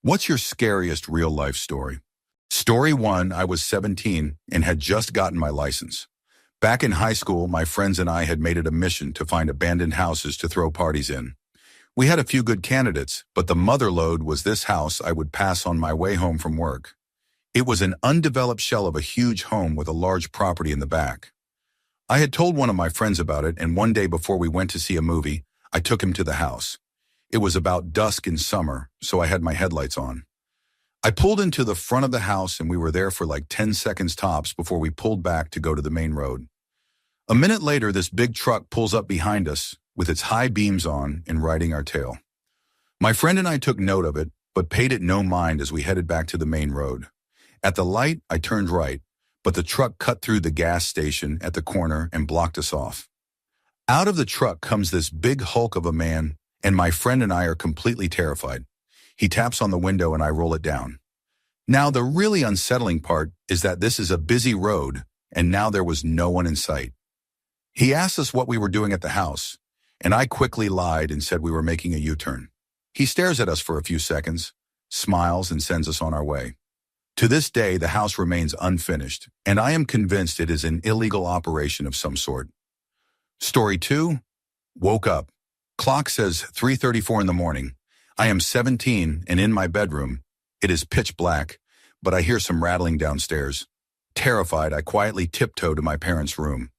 What's your scariest real-life story? Story 1, I was 17 and had just gotten my license. Back in high school, my friends and I had made it a mission to find abandoned houses to throw parties in. We had a few good candidates, but the mother lode was this house I would pass on my way home from work. It was an undeveloped shell of a huge home with a large property in the back. I had told one of my friends about it, and one day before we went to see a movie, I took him to the house. It was about dusk in summer, so I had my headlights on. I pulled into the front of the house and we were there for like 10 seconds tops before we pulled back to go to the main road. A minute later, this big truck pulls up behind us with its high beams on and riding our tail. My friend and I took note of it, but paid it no mind as we headed back to the main road. At the light, I turned right, but the truck cut through the gas station at the corner and blocked us off. Out of the truck comes this big hulk of a man, and my friend and I are completely terrified. He taps on the window and I roll it down. Now, the really unsettling part is that this is a busy road, and now there was no one in sight. He asked us what we were doing at the house, and I quickly lied and said we were making a U-turn. He stares at us for a few seconds, smiles, and sends us on our way. To this day, the house remains unfinished, and I am convinced it is an illegal operation of some sort. Story 2, woke up. Clock says 3:34 in the morning. I am 17 and in my bedroom. It is pitch black, but I hear some rattling downstairs. Terrified, I quietly tiptoe to my parents' room.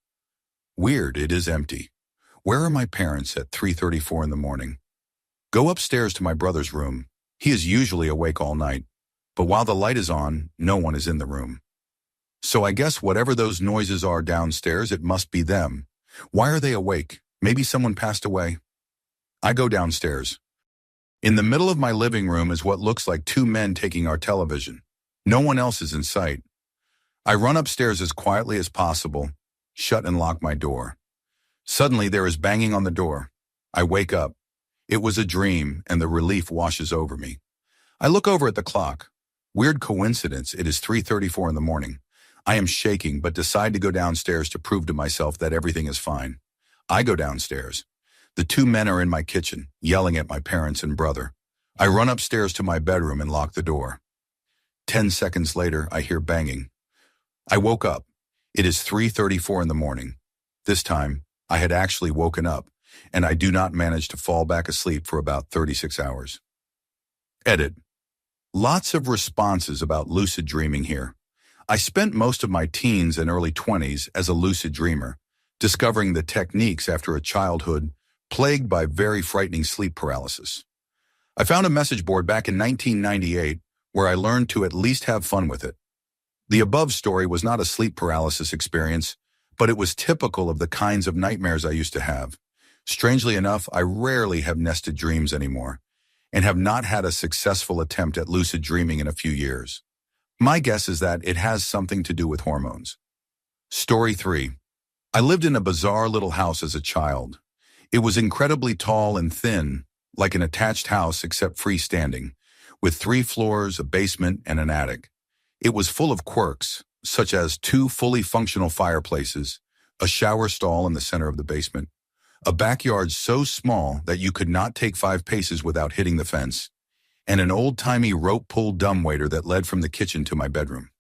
Weird, it is empty. Where are my parents at 3:34 in the morning? Go upstairs to my brother's room. He is usually awake all night, but while the light is on, no one is in the room. So I guess whatever those noises are downstairs, it must be them. Why are they awake? Maybe someone passed away. I go downstairs. In the middle of my living room is what looks like two men taking our television. No one else is in sight. I run upstairs as quietly as possible, shut and lock my door. Suddenly there is banging on the door. I wake up. It was a dream, and the relief washes over me. I look over at the clock. Weird coincidence, it is 3:34 in the morning. I am shaking, but decide to go downstairs to prove to myself that everything is fine. I go downstairs. The two men are in my kitchen, yelling at my parents and brother. I run upstairs to my bedroom and lock the door. 10 seconds later, I hear banging. I woke up. It is 3:34 in the morning. This time, I had actually woken up, and I do not manage to fall back asleep for about 36 hours. Edit. Lots of responses about lucid dreaming here. I spent most of my teens and early 20s as a lucid dreamer, discovering the techniques after a childhood plagued by very frightening sleep paralysis. I found a message board back in 1998 where I learned to at least have fun with it. The above story was not a sleep paralysis experience, but it was typical of the kinds of nightmares I used to have. Strangely enough, I rarely have nested dreams anymore, and have not had a successful attempt at lucid dreaming in a few years. My guess is that it has something to do with hormones. Story 3. I lived in a bizarre little house as a child. It was incredibly tall and thin, like an attached house except freestanding, with 3 floors, a basement, and an attic. It was full of quirks, such as 2 fully functional fireplaces, a shower stall in the center of the basement, a backyard so small that you could not take 5 paces without hitting the fence, and an old-timey rope-pulled dumbwaiter that led from the kitchen to my bedroom.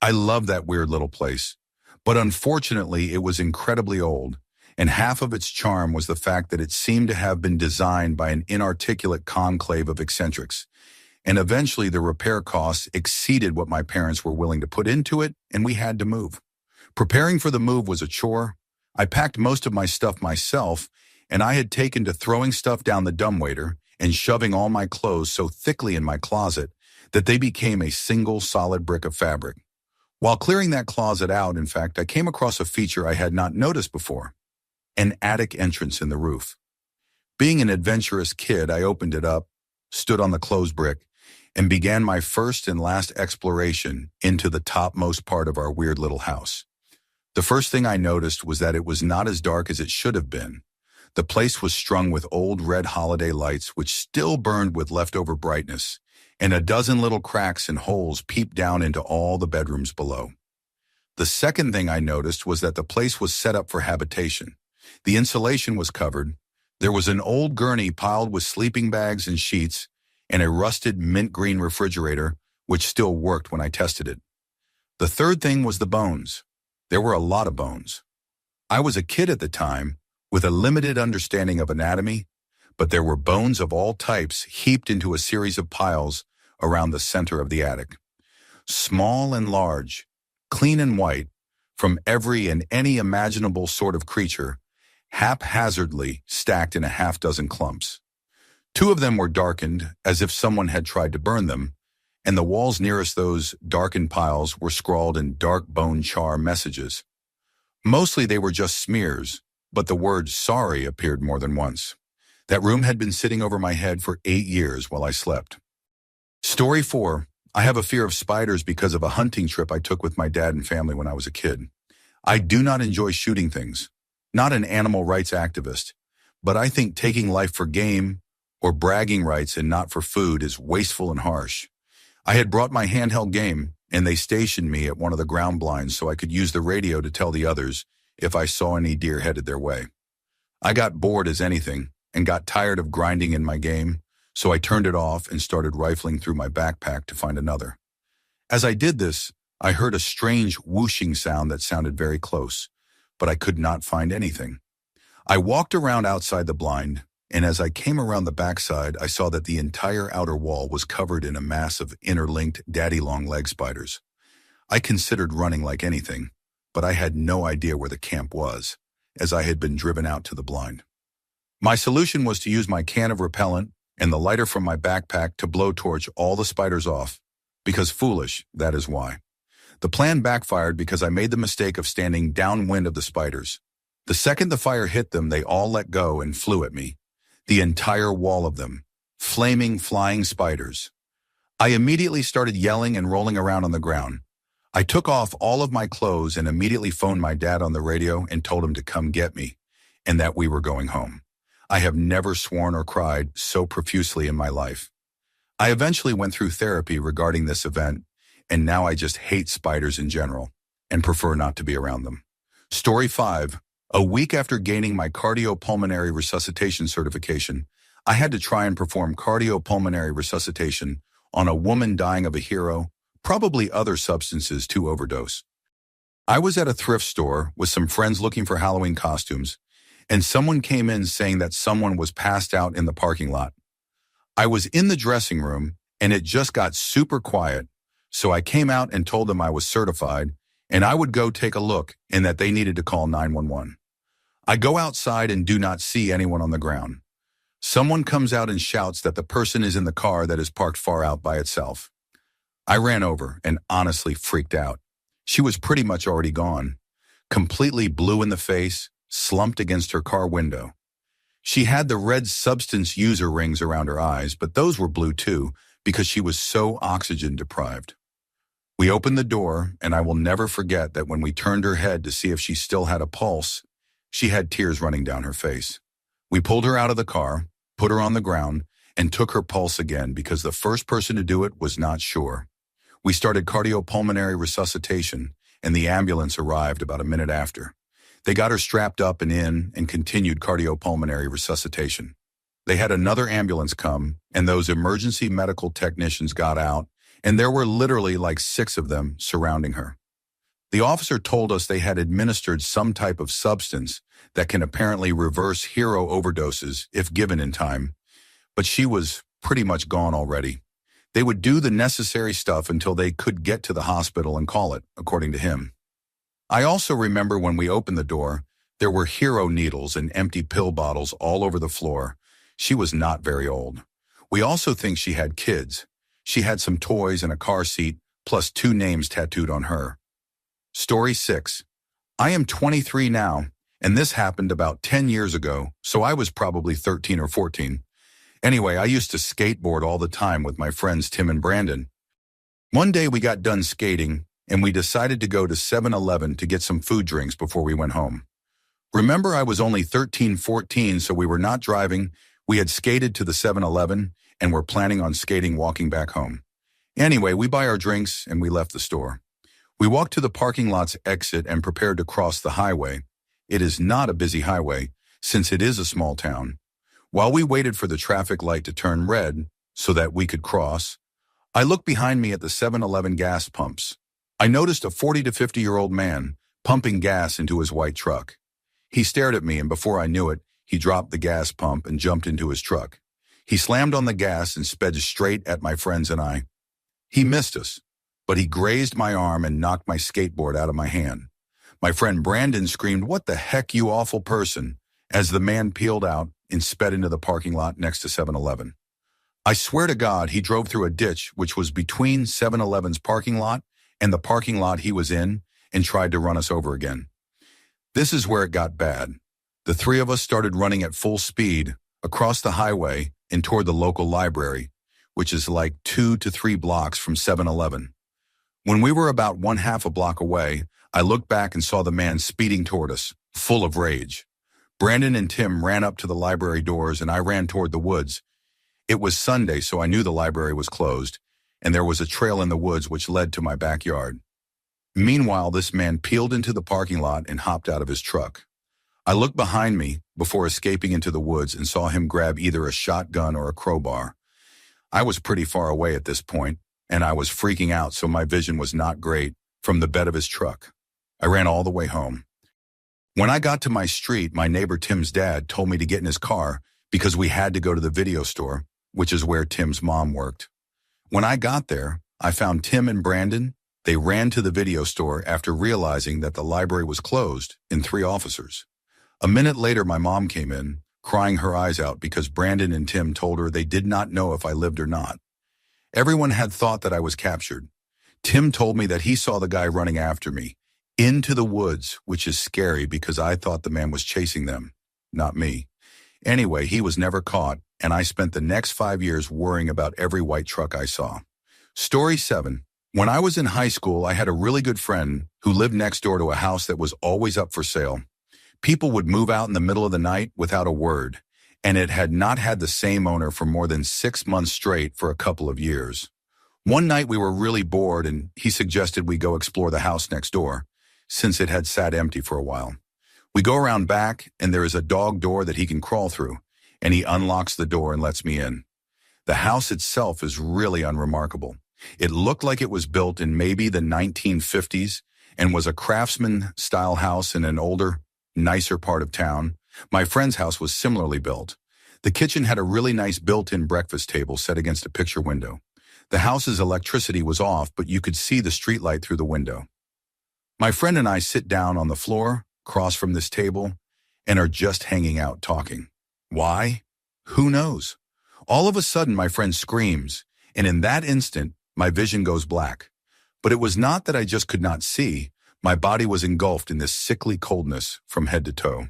I loved that weird little place, but unfortunately it was incredibly old, and half of its charm was the fact that it seemed to have been designed by an inarticulate conclave of eccentrics, and eventually the repair costs exceeded what my parents were willing to put into it, and we had to move. Preparing for the move was a chore. I packed most of my stuff myself, and I had taken to throwing stuff down the dumbwaiter and shoving all my clothes so thickly in my closet that they became a single solid brick of fabric. While clearing that closet out, in fact, I came across a feature I had not noticed before: an attic entrance in the roof. Being an adventurous kid, I opened it up, stood on the closed brick, and began my first and last exploration into the topmost part of our weird little house. The first thing I noticed was that it was not as dark as it should have been. The place was strung with old red holiday lights which still burned with leftover brightness, and a dozen little cracks and holes peeped down into all the bedrooms below. The second thing I noticed was that the place was set up for habitation. The insulation was covered. There was an old gurney piled with sleeping bags and sheets, and a rusted mint green refrigerator, which still worked when I tested it. The third thing was the bones. There were a lot of bones. I was a kid at the time, with a limited understanding of anatomy, but there were bones of all types heaped into a series of piles around the center of the attic. Small and large, clean and white, from every and any imaginable sort of creature, haphazardly stacked in a half-dozen clumps. Two of them were darkened, as if someone had tried to burn them, and the walls nearest those darkened piles were scrawled in dark bone char messages. Mostly they were just smears, but the word sorry appeared more than once. That room had been sitting over my head for 8 years while I slept. Story 4. I have a fear of spiders because of a hunting trip I took with my dad and family when I was a kid. I do not enjoy shooting things. Not an animal rights activist, but I think taking life for game or bragging rights and not for food is wasteful and harsh. I had brought my handheld game, and they stationed me at one of the ground blinds so I could use the radio to tell the others if I saw any deer headed their way. I got bored as anything and got tired of grinding in my game, so I turned it off and started rifling through my backpack to find another. As I did this, I heard a strange whooshing sound that sounded very close, but I could not find anything. I walked around outside the blind, and as I came around the backside, I saw that the entire outer wall was covered in a mass of interlinked daddy-long-leg spiders. I considered running like anything, but I had no idea where the camp was, as I had been driven out to the blind. My solution was to use my can of repellent and the lighter from my backpack to blowtorch all the spiders off, because foolish, that is why. The plan backfired because I made the mistake of standing downwind of the spiders. The second the fire hit them, they all let go and flew at me. The entire wall of them. Flaming, flying spiders. I immediately started yelling and rolling around on the ground. I took off all of my clothes and immediately phoned my dad on the radio and told him to come get me, and that we were going home. I have never sworn or cried so profusely in my life. I eventually went through therapy regarding this event, and now I just hate spiders in general and prefer not to be around them. Story 5. A week after gaining my cardiopulmonary resuscitation certification, I had to try and perform cardiopulmonary resuscitation on a woman dying of a hero, probably other substances to overdose. I was at a thrift store with some friends looking for Halloween costumes, and someone came in saying that someone was passed out in the parking lot. I was in the dressing room, and it just got super quiet, so I came out and told them I was certified, and I would go take a look and that they needed to call 911. I go outside and do not see anyone on the ground. Someone comes out and shouts that the person is in the car that is parked far out by itself. I ran over and honestly freaked out. She was pretty much already gone, completely blue in the face, slumped against her car window. She had the red substance user rings around her eyes, but those were blue too because she was so oxygen deprived. We opened the door, and I will never forget that when we turned her head to see if she still had a pulse, she had tears running down her face. We pulled her out of the car, put her on the ground, and took her pulse again because the first person to do it was not sure. We started cardiopulmonary resuscitation, and the ambulance arrived about a minute after. They got her strapped up and in and continued cardiopulmonary resuscitation. They had another ambulance come, and those emergency medical technicians got out, and there were literally like 6 of them surrounding her. The officer told us they had administered some type of substance that can apparently reverse hero overdoses if given in time, but she was pretty much gone already. They would do the necessary stuff until they could get to the hospital and call it, according to him. I also remember when we opened the door, there were hero needles and empty pill bottles all over the floor. She was not very old. We also think she had kids. She had some toys and a car seat, plus 2 names tattooed on her. Story 6. I am 23 now, and this happened about 10 years ago, so I was probably 13 or 14. Anyway, I used to skateboard all the time with my friends Tim and Brandon. One day we got done skating, and we decided to go to 7-Eleven to get some food drinks before we went home. Remember, I was only 13, 14, so we were not driving. We had skated to the 7-Eleven, and were planning on skating walking back home. Anyway, we buy our drinks, and we left the store. We walked to the parking lot's exit and prepared to cross the highway. It is not a busy highway, since it is a small town. While we waited for the traffic light to turn red, so that we could cross. I looked behind me at the 7-Eleven gas pumps. I noticed a 40 to 50-year-old man pumping gas into his white truck. He stared at me, and before I knew it, he dropped the gas pump and jumped into his truck. He slammed on the gas and sped straight at my friends and I. He missed us, but he grazed my arm and knocked my skateboard out of my hand. My friend Brandon screamed, "What the heck, you awful person," as the man peeled out and sped into the parking lot next to 7-Eleven. I swear to God, he drove through a ditch which was between 7-Eleven's parking lot and the parking lot he was in and tried to run us over again. This is where it got bad. The three of us started running at full speed across the highway and toward the local library, which is like 2 to 3 blocks from 7-Eleven. When we were about 1/2 a block away, I looked back and saw the man speeding toward us, full of rage. Brandon and Tim ran up to the library doors and I ran toward the woods. It was Sunday, so I knew the library was closed, and there was a trail in the woods which led to my backyard. Meanwhile, this man peeled into the parking lot and hopped out of his truck. I looked behind me before escaping into the woods and saw him grab either a shotgun or a crowbar. I was pretty far away at this point, and I was freaking out, so my vision was not great from the bed of his truck. I ran all the way home. When I got to my street, my neighbor Tim's dad told me to get in his car because we had to go to the video store, which is where Tim's mom worked. When I got there, I found Tim and Brandon. They ran to the video store after realizing that the library was closed and 3 officers. A minute later, my mom came in, crying her eyes out because Brandon and Tim told her they did not know if I lived or not. Everyone had thought that I was captured. Tim told me that he saw the guy running after me into the woods, which is scary because I thought the man was chasing them, not me. Anyway, he was never caught, and I spent the next 5 years worrying about every white truck I saw. Story 7. When I was in high school, I had a really good friend who lived next door to a house that was always up for sale. People would move out in the middle of the night without a word, and it had not had the same owner for more than 6 months straight for a couple of years. One night we were really bored, and he suggested we go explore the house next door, since it had sat empty for a while. We go around back, and there is a dog door that he can crawl through, and he unlocks the door and lets me in. The house itself is really unremarkable. It looked like it was built in maybe the 1950s and was a craftsman-style house in an older, nicer part of town. My friend's house was similarly built. The kitchen had a really nice built-in breakfast table set against a picture window. The house's electricity was off, but you could see the streetlight through the window. My friend and I sit down on the floor, across from this table, and are just hanging out talking. Why? Who knows? All of a sudden, my friend screams, and in that instant, my vision goes black. But it was not that I just could not see. My body was engulfed in this sickly coldness from head to toe.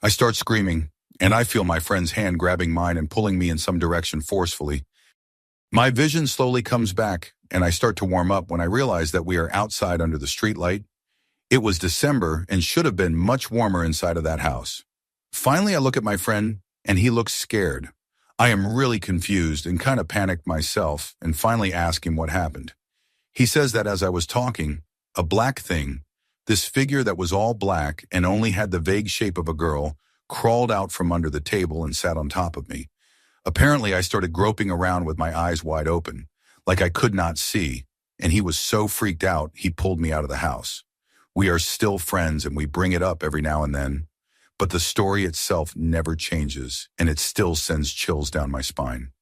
I start screaming, and I feel my friend's hand grabbing mine and pulling me in some direction forcefully. My vision slowly comes back, and I start to warm up when I realize that we are outside under the streetlight. It was December and should have been much warmer inside of that house. Finally, I look at my friend, and he looks scared. I am really confused and kind of panicked myself, and finally ask him what happened. He says that as I was talking, a black thing, this figure that was all black and only had the vague shape of a girl, crawled out from under the table and sat on top of me. Apparently, I started groping around with my eyes wide open, like I could not see, and he was so freaked out, he pulled me out of the house. We are still friends, and we bring it up every now and then, but the story itself never changes, and it still sends chills down my spine.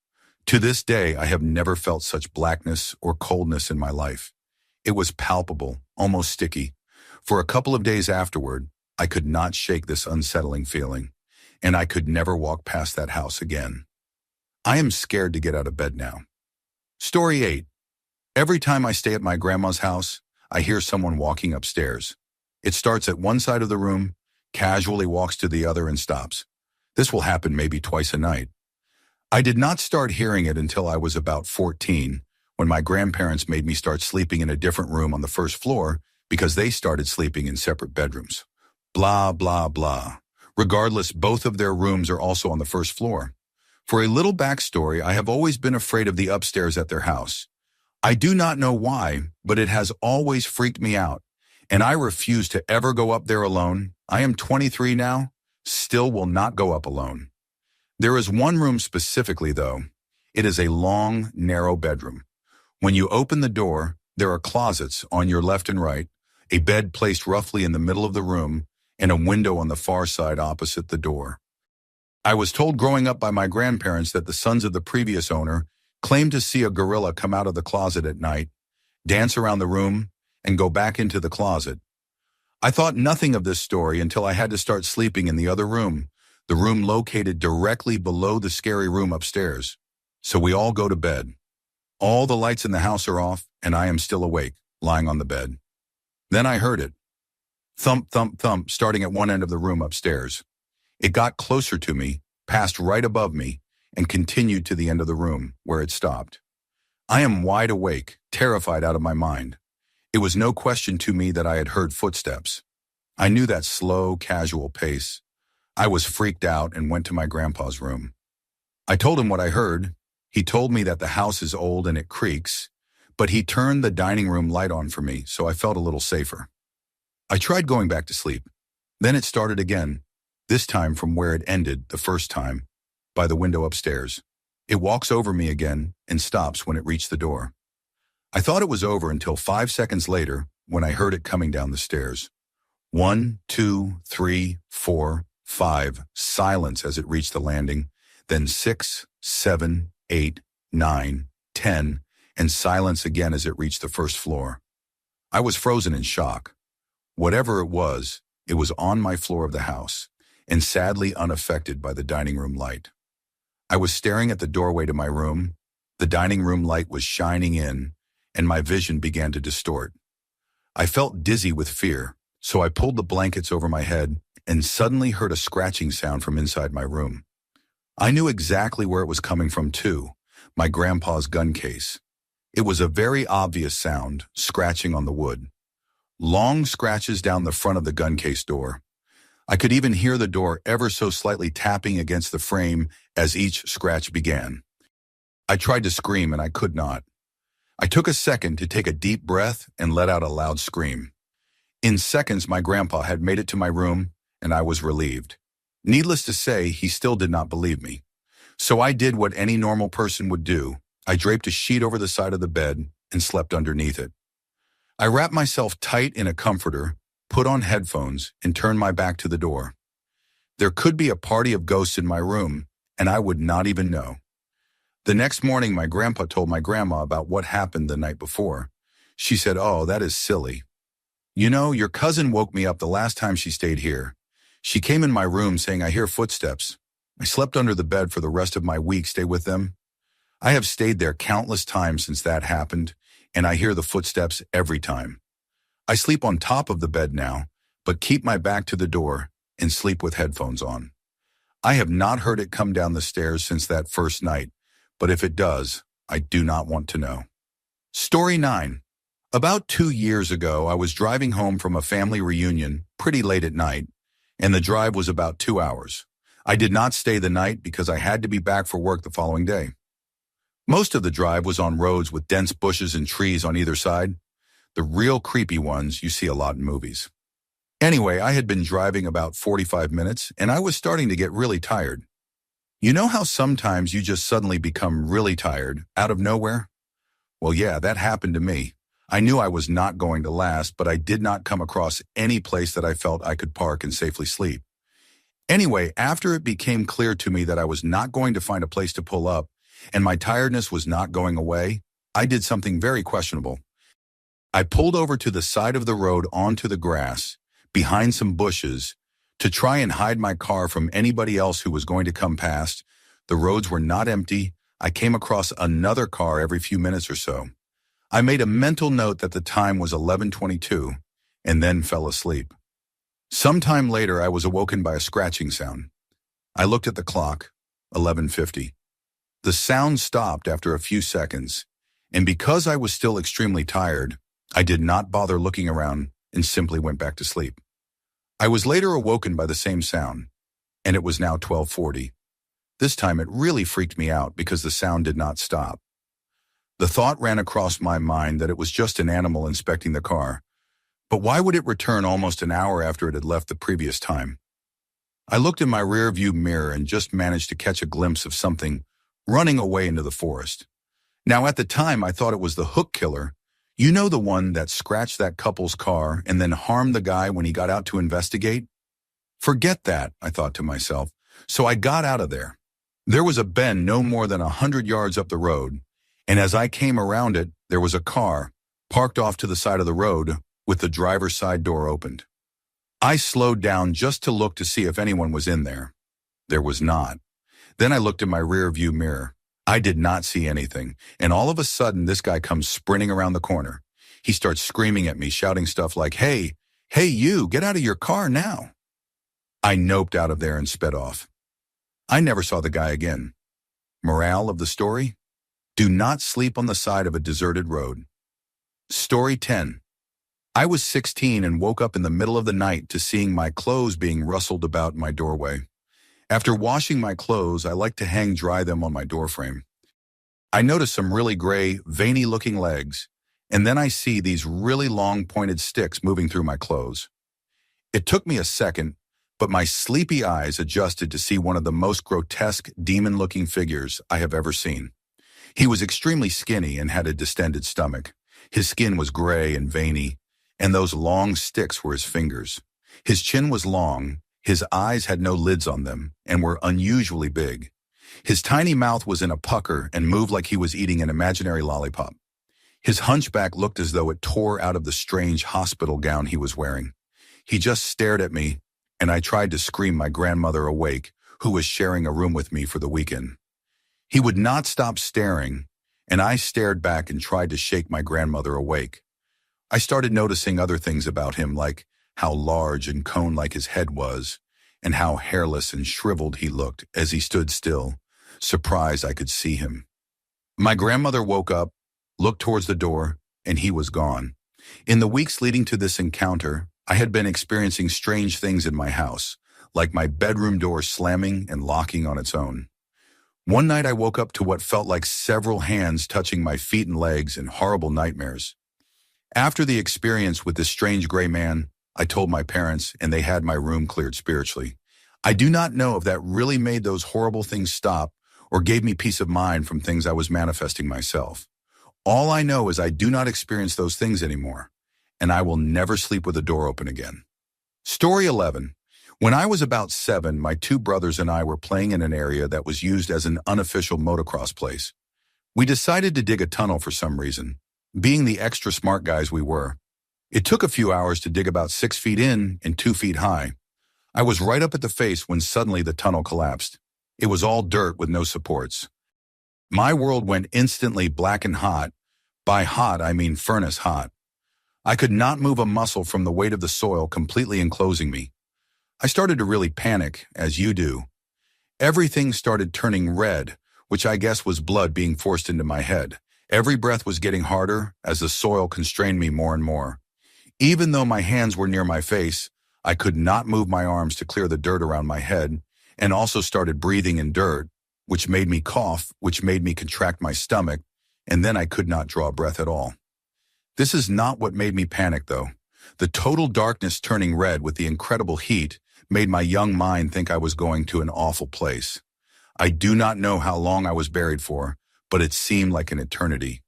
To this day, I have never felt such blackness or coldness in my life. It was palpable, almost sticky. For a couple of days afterward, I could not shake this unsettling feeling, and I could never walk past that house again. I am scared to get out of bed now. Story 8. Every time I stay at my grandma's house, I hear someone walking upstairs. It starts at one side of the room, casually walks to the other and stops. This will happen maybe twice a night. I did not start hearing it until I was about 14, when my grandparents made me start sleeping in a different room on the first floor because they started sleeping in separate bedrooms. Blah, blah, blah. Regardless, both of their rooms are also on the first floor. For a little backstory, I have always been afraid of the upstairs at their house. I do not know why, but it has always freaked me out, and I refuse to ever go up there alone. I am 23 now, still will not go up alone. There is one room specifically, though. It is a long, narrow bedroom. When you open the door, there are closets on your left and right, a bed placed roughly in the middle of the room, and a window on the far side opposite the door. I was told growing up by my grandparents that the sons of the previous owner claimed to see a gorilla come out of the closet at night, dance around the room, and go back into the closet. I thought nothing of this story until I had to start sleeping in the other room, the room located directly below the scary room upstairs. So we all go to bed. All the lights in the house are off, and I am still awake, lying on the bed. Then I heard it. Thump, thump, thump, starting at one end of the room upstairs. It got closer to me, passed right above me, and continued to the end of the room, where it stopped. I am wide awake, terrified out of my mind. It was no question to me that I had heard footsteps. I knew that slow, casual pace. I was freaked out and went to my grandpa's room. I told him what I heard. He told me that the house is old and it creaks, but he turned the dining room light on for me, so I felt a little safer. I tried going back to sleep. Then it started again, this time from where it ended the first time, by the window upstairs. It walks over me again and stops when it reached the door. I thought it was over until 5 seconds later when I heard it coming down the stairs. 1, 2, 3, 4, 5, silence as it reached the landing, then 6, 7, 8, 9, 10, and silence again as it reached the first floor. I was frozen in shock. Whatever it was on my floor of the house, and sadly unaffected by the dining room light. I was staring at the doorway to my room. The dining room light was shining in, and my vision began to distort. I felt dizzy with fear, so I pulled the blankets over my head and suddenly heard a scratching sound from inside my room. I knew exactly where it was coming from too, my grandpa's gun case. It was a very obvious sound, scratching on the wood. Long scratches down the front of the gun case door. I could even hear the door ever so slightly tapping against the frame as each scratch began. I tried to scream and I could not. I took a second to take a deep breath and let out a loud scream. In seconds, my grandpa had made it to my room, and I was relieved. Needless to say, he still did not believe me. So I did what any normal person would do. I draped a sheet over the side of the bed and slept underneath it. I wrapped myself tight in a comforter, put on headphones, and turned my back to the door. There could be a party of ghosts in my room, and I would not even know. The next morning, my grandpa told my grandma about what happened the night before. She said, "Oh, that is silly. You know, your cousin woke me up the last time she stayed here. She came in my room saying, 'I hear footsteps.' I slept under the bed for the rest of my week, stay with them. I have stayed there countless times since that happened, and I hear the footsteps every time. I sleep on top of the bed now, but keep my back to the door and sleep with headphones on. I have not heard it come down the stairs since that first night, but if it does, I do not want to know." Story 9. About 2 years ago, I was driving home from a family reunion pretty late at night, and the drive was about 2 hours. I did not stay the night because I had to be back for work the following day. Most of the drive was on roads with dense bushes and trees on either side, the real creepy ones you see a lot in movies. Anyway, I had been driving about 45 minutes, and I was starting to get really tired. You know how sometimes you just suddenly become really tired, out of nowhere? Well, yeah, that happened to me. I knew I was not going to last, but I did not come across any place that I felt I could park and safely sleep. Anyway, after it became clear to me that I was not going to find a place to pull up, and my tiredness was not going away, I did something very questionable. I pulled over to the side of the road onto the grass, behind some bushes, to try and hide my car from anybody else who was going to come past. The roads were not empty. I came across another car every few minutes or so. I made a mental note that the time was 11:22 and then fell asleep. Sometime later, I was awoken by a scratching sound. I looked at the clock, 11:50. The sound stopped after a few seconds, and because I was still extremely tired, I did not bother looking around and simply went back to sleep. I was later awoken by the same sound, and it was now 12:40. This time it really freaked me out because the sound did not stop. The thought ran across my mind that it was just an animal inspecting the car, but why would it return almost an hour after it had left the previous time? I looked in my rear view mirror and just managed to catch a glimpse of something running away into the forest. Now, at the time, I thought it was the hook killer. You know, the one that scratched that couple's car and then harmed the guy when he got out to investigate? Forget that, I thought to myself. So I got out of there. There was a bend no more than 100 yards up the road, and as I came around it, there was a car parked off to the side of the road with the driver's side door opened. I slowed down just to look to see if anyone was in there. There was not. Then I looked in my rear view mirror. I did not see anything, and all of a sudden this guy comes sprinting around the corner. He starts screaming at me, shouting stuff like, "Hey, you, get out of your car now." I noped out of there and sped off. I never saw the guy again. Morale of the story? Do not sleep on the side of a deserted road. Story 10. I was 16 and woke up in the middle of the night to seeing my clothes being rustled about in my doorway. After washing my clothes, I like to hang dry them on my doorframe. I notice some really gray, veiny-looking legs, and then I see these really long pointed sticks moving through my clothes. It took me a second, but my sleepy eyes adjusted to see one of the most grotesque, demon-looking figures I have ever seen. He was extremely skinny and had a distended stomach. His skin was gray and veiny, and those long sticks were his fingers. His chin was long, his eyes had no lids on them, and were unusually big. His tiny mouth was in a pucker and moved like he was eating an imaginary lollipop. His hunchback looked as though it tore out of the strange hospital gown he was wearing. He just stared at me, and I tried to scream my grandmother awake, who was sharing a room with me for the weekend. He would not stop staring, and I stared back and tried to shake my grandmother awake. I started noticing other things about him, like how large and cone-like his head was, and how hairless and shriveled he looked as he stood still, surprised I could see him. My grandmother woke up, looked towards the door, and he was gone. In the weeks leading to this encounter, I had been experiencing strange things in my house, like my bedroom door slamming and locking on its own. One night I woke up to what felt like several hands touching my feet and legs in horrible nightmares. After the experience with this strange gray man, I told my parents, and they had my room cleared spiritually. I do not know if that really made those horrible things stop or gave me peace of mind from things I was manifesting myself. All I know is I do not experience those things anymore, and I will never sleep with a door open again. Story 11. When I was about 7, my 2 brothers and I were playing in an area that was used as an unofficial motocross place. We decided to dig a tunnel for some reason, being the extra smart guys we were. It took a few hours to dig about 6 feet in and 2 feet high. I was right up at the face when suddenly the tunnel collapsed. It was all dirt with no supports. My world went instantly black and hot. By hot, I mean furnace hot. I could not move a muscle from the weight of the soil completely enclosing me. I started to really panic, as you do. Everything started turning red, which I guess was blood being forced into my head. Every breath was getting harder as the soil constrained me more and more. Even though my hands were near my face, I could not move my arms to clear the dirt around my head, and also started breathing in dirt, which made me cough, which made me contract my stomach, and then I could not draw a breath at all. This is not what made me panic, though. The total darkness turning red with the incredible heat made my young mind think I was going to an awful place. I do not know how long I was buried for, but it seemed like an eternity.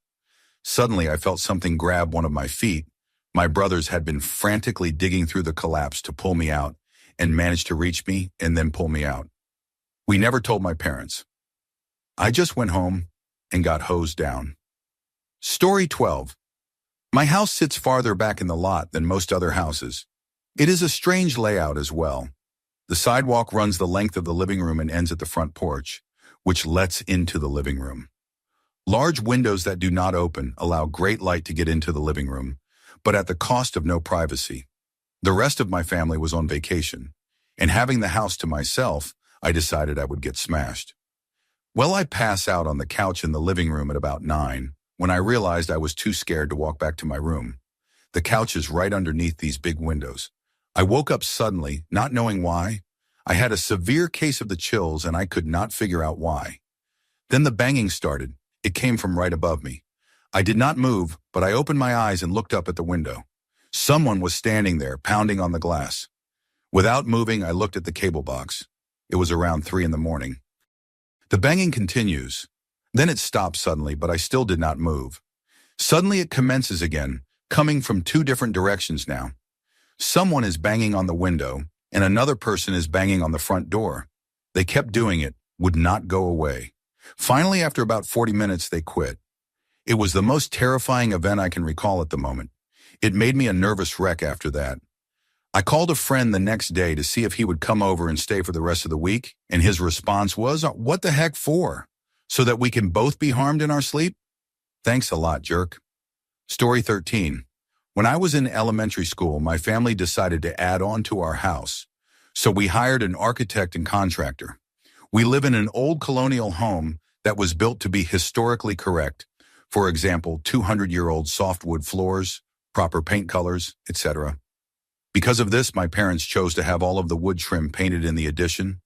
Suddenly, I felt something grab one of my feet. My brothers had been frantically digging through the collapse to pull me out and managed to reach me and then pull me out. We never told my parents. I just went home and got hosed down. Story 12. My house sits farther back in the lot than most other houses. It is a strange layout as well. The sidewalk runs the length of the living room and ends at the front porch, which lets into the living room. Large windows that do not open allow great light to get into the living room, but at the cost of no privacy. The rest of my family was on vacation, and having the house to myself, I decided I would get smashed. Well, I pass out on the couch in the living room at about 9, when I realized I was too scared to walk back to my room. The couch is right underneath these big windows. I woke up suddenly, not knowing why. I had a severe case of the chills, and I could not figure out why. Then the banging started. It came from right above me. I did not move, but I opened my eyes and looked up at the window. Someone was standing there, pounding on the glass. Without moving, I looked at the cable box. It was around 3 in the morning. The banging continues. Then it stops suddenly, but I still did not move. Suddenly it commences again, coming from two different directions now. Someone is banging on the window, and another person is banging on the front door. They kept doing it, would not go away. Finally, after about 40 minutes, they quit. It was the most terrifying event I can recall at the moment. It made me a nervous wreck after that. I called a friend the next day to see if he would come over and stay for the rest of the week, and his response was, "What the heck for? So that we can both be harmed in our sleep? Thanks a lot, jerk." Story 13. When I was in elementary school, my family decided to add on to our house. So we hired an architect and contractor. We live in an old colonial home that was built to be historically correct. For example, 200-year-old softwood floors, proper paint colors, etc. Because of this, my parents chose to have all of the wood trim painted in the addition.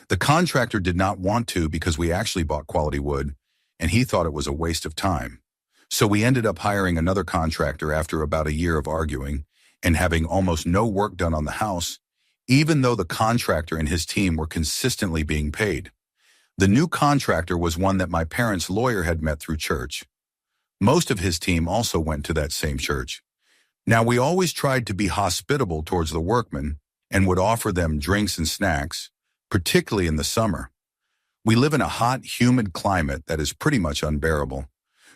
The contractor did not want to because we actually bought quality wood, and he thought it was a waste of time. So we ended up hiring another contractor after about a year of arguing and having almost no work done on the house, even though the contractor and his team were consistently being paid. The new contractor was one that my parents' lawyer had met through church. Most of his team also went to that same church. Now, we always tried to be hospitable towards the workmen and would offer them drinks and snacks, particularly in the summer. We live in a hot, humid climate that is pretty much unbearable.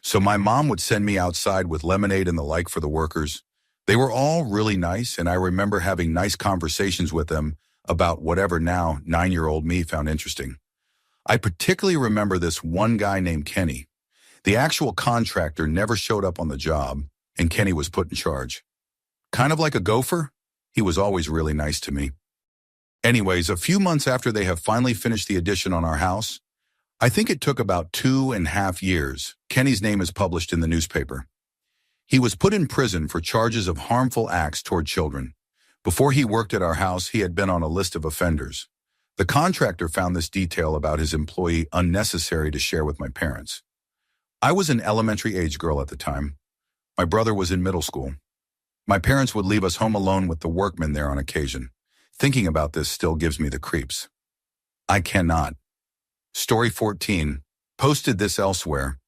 So my mom would send me outside with lemonade and the like for the workers. They were all really nice, and I remember having nice conversations with them about whatever now 9-year-old me found interesting. I particularly remember this one guy named Kenny. The actual contractor never showed up on the job, and Kenny was put in charge. Kind of like a gopher, he was always really nice to me. Anyways, a few months after they have finally finished the addition on our house, I think it took about 2.5 years, Kenny's name is published in the newspaper. He was put in prison for charges of harmful acts toward children. Before he worked at our house, he had been on a list of offenders. The contractor found this detail about his employee unnecessary to share with my parents. I was an elementary age girl at the time. My brother was in middle school. My parents would leave us home alone with the workmen there on occasion. Thinking about this still gives me the creeps. I cannot. Story 14. Posted this elsewhere,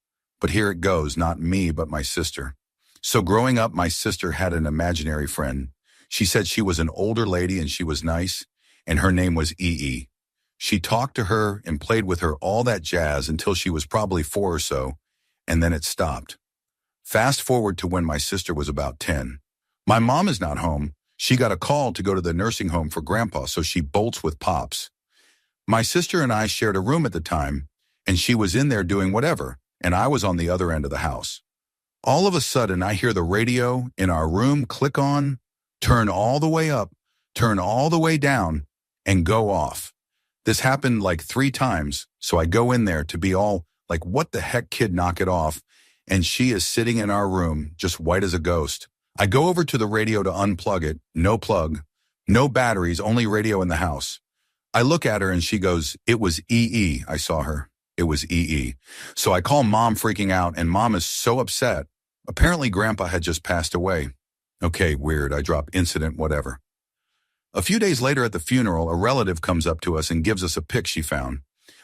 but here it goes, not me, but my sister. So growing up, my sister had an imaginary friend. She said she was an older lady and she was nice, and her name was E.E. She talked to her and played with her all that jazz until she was probably 4 or so, and then it stopped. Fast forward to when my sister was about 10. My mom is not home. She got a call to go to the nursing home for Grandpa, so she bolts with Pops. My sister and I shared a room at the time, and she was in there doing whatever, and I was on the other end of the house. All of a sudden, I hear the radio in our room click on, turn all the way up, turn all the way down, and go off. This happened like 3 times, so I go in there to be all like, "What the heck, kid, knock it off," and she is sitting in our room, just white as a ghost. I go over to the radio to unplug it, no plug, no batteries, only radio in the house. I look at her and she goes, "It was E.E. I saw her. It was E.E. So I call Mom, freaking out, and Mom is so upset. Apparently Grandpa had just passed away. Okay, weird. I drop incident, whatever. A few days later at the funeral, a relative comes up to us and gives us a pic she found.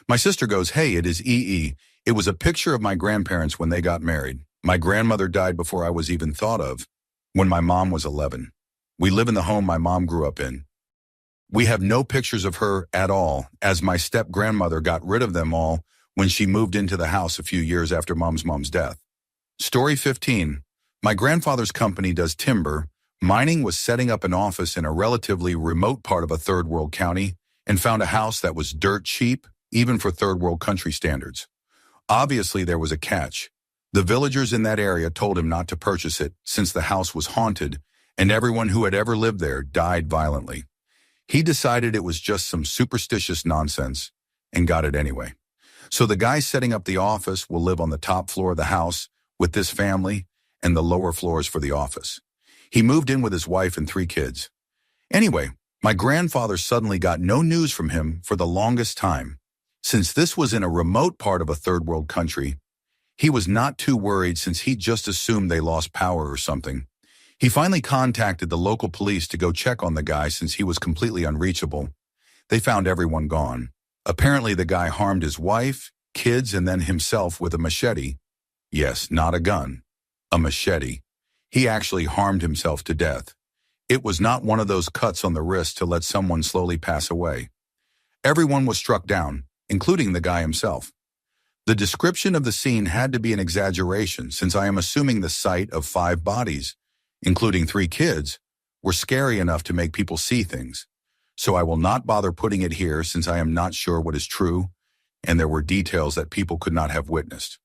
My sister goes, "Hey, it is E.E. It was a picture of my grandparents when they got married. My grandmother died before I was even thought of, when my mom was 11. We live in the home my mom grew up in. We have no pictures of her at all, as my step-grandmother got rid of them all when she moved into the house a few years after mom's death." Story 15. My grandfather's company does timber. Mining was setting up an office in a relatively remote part of a third-world county and found a house that was dirt cheap, even for third-world country standards. Obviously, there was a catch. The villagers in that area told him not to purchase it since the house was haunted and everyone who had ever lived there died violently. He decided it was just some superstitious nonsense and got it anyway. So the guy setting up the office will live on the top floor of the house with this family and the lower floors for the office. He moved in with his wife and 3 kids. Anyway, my grandfather suddenly got no news from him for the longest time. Since this was in a remote part of a third world country, he was not too worried since he just assumed they lost power or something. He finally contacted the local police to go check on the guy since he was completely unreachable. They found everyone gone. Apparently the guy harmed his wife, kids, and then himself with a machete. Yes, not a gun. A machete. He actually harmed himself to death. It was not one of those cuts on the wrist to let someone slowly pass away. Everyone was struck down, including the guy himself. The description of the scene had to be an exaggeration since I am assuming the sight of 5 bodies, including 3 kids, were scary enough to make people see things. So I will not bother putting it here since I am not sure what is true, and there were details that people could not have witnessed.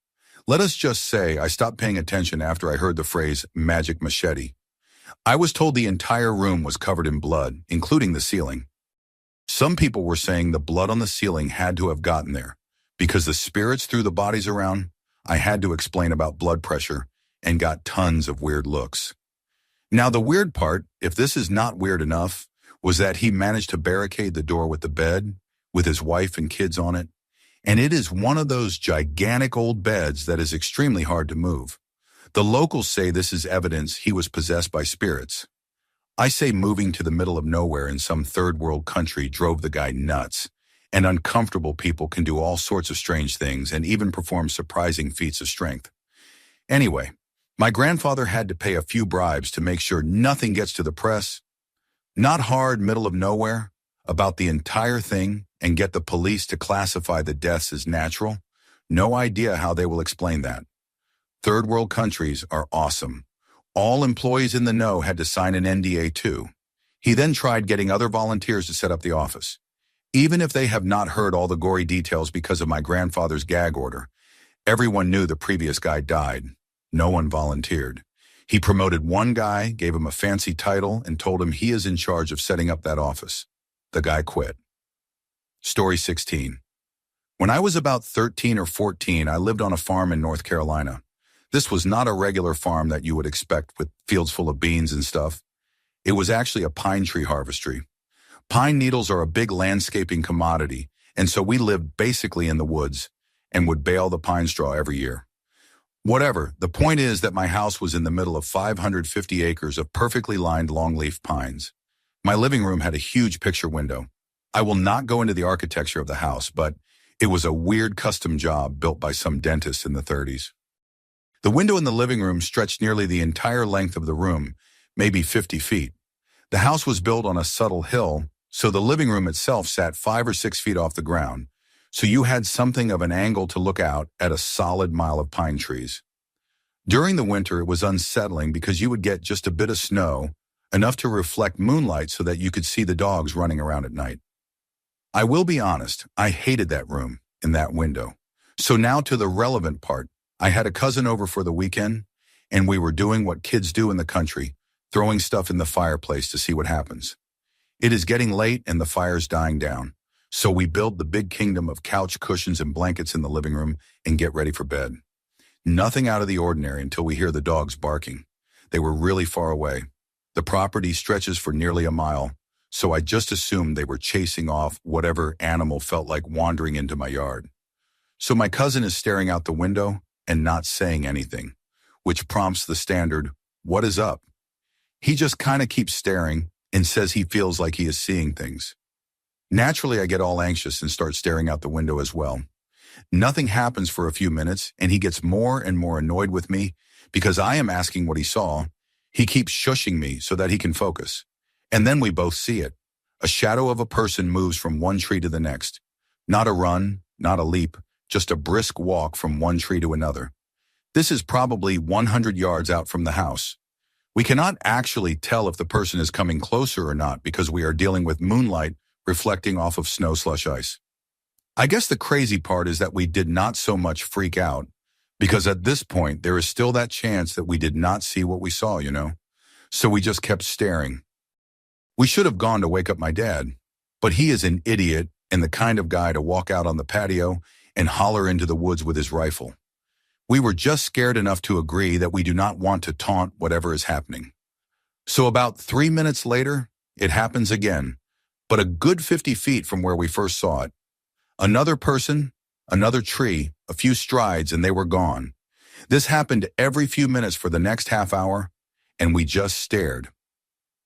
Let us just say I stopped paying attention after I heard the phrase magic machete. I was told the entire room was covered in blood, including the ceiling. Some people were saying the blood on the ceiling had to have gotten there. Because the spirits threw the bodies around, I had to explain about blood pressure and got tons of weird looks. Now the weird part, if this is not weird enough, was that he managed to barricade the door with the bed, with his wife and kids on it, and it is one of those gigantic old beds that is extremely hard to move. The locals say this is evidence he was possessed by spirits. I say moving to the middle of nowhere in some third world country drove the guy nuts, and uncomfortable people can do all sorts of strange things and even perform surprising feats of strength. Anyway, my grandfather had to pay a few bribes to make sure nothing gets to the press, not hard middle of nowhere, about the entire thing, and get the police to classify the deaths as natural. No idea how they will explain that. Third world countries are awesome. All employees in the know had to sign an NDA too. He then tried getting other volunteers to set up the office. Even if they have not heard all the gory details because of my grandfather's gag order, everyone knew the previous guy died. No one volunteered. He promoted one guy, gave him a fancy title, and told him he is in charge of setting up that office. The guy quit. Story 16. When I was about 13 or 14, I lived on a farm in North Carolina. This was not a regular farm that you would expect with fields full of beans and stuff. It was actually a pine tree harvestery. Pine needles are a big landscaping commodity, and so we lived basically in the woods and would bale the pine straw every year. Whatever, the point is that my house was in the middle of 550 acres of perfectly lined longleaf pines. My living room had a huge picture window. I will not go into the architecture of the house, but it was a weird custom job built by some dentist in the 30s. The window in the living room stretched nearly the entire length of the room, maybe 50 feet. The house was built on a subtle hill, so the living room itself sat 5 or 6 feet off the ground, so you had something of an angle to look out at a solid mile of pine trees. During the winter, it was unsettling because you would get just a bit of snow, enough to reflect moonlight so that you could see the dogs running around at night. I will be honest, I hated that room in that window. So now to the relevant part. I had a cousin over for the weekend, and we were doing what kids do in the country, throwing stuff in the fireplace to see what happens. It is getting late and the fire's dying down, so we build the big kingdom of couch cushions and blankets in the living room and get ready for bed. Nothing out of the ordinary until we hear the dogs barking. They were really far away. The property stretches for nearly a mile, so I just assumed they were chasing off whatever animal felt like wandering into my yard. So my cousin is staring out the window and not saying anything, which prompts the standard, "What is up?" He just kind of keeps staring and says he feels like he is seeing things. Naturally, I get all anxious and start staring out the window as well. Nothing happens for a few minutes, and he gets more and more annoyed with me because I am asking what he saw. He keeps shushing me so that he can focus. And then we both see it. A shadow of a person moves from one tree to the next. Not a run, not a leap, just a brisk walk from one tree to another. This is probably 100 yards out from the house. We cannot actually tell if the person is coming closer or not because we are dealing with moonlight reflecting off of snow slush ice. I guess the crazy part is that we did not so much freak out because at this point there is still that chance that we did not see what we saw, you know? So we just kept staring. We should have gone to wake up my dad, but he is an idiot and the kind of guy to walk out on the patio and holler into the woods with his rifle. We were just scared enough to agree that we do not want to taunt whatever is happening. So about 3 minutes later, it happens again, but a good 50 feet from where we first saw it. Another person, another tree, a few strides, and they were gone. This happened every few minutes for the next half hour, and we just stared.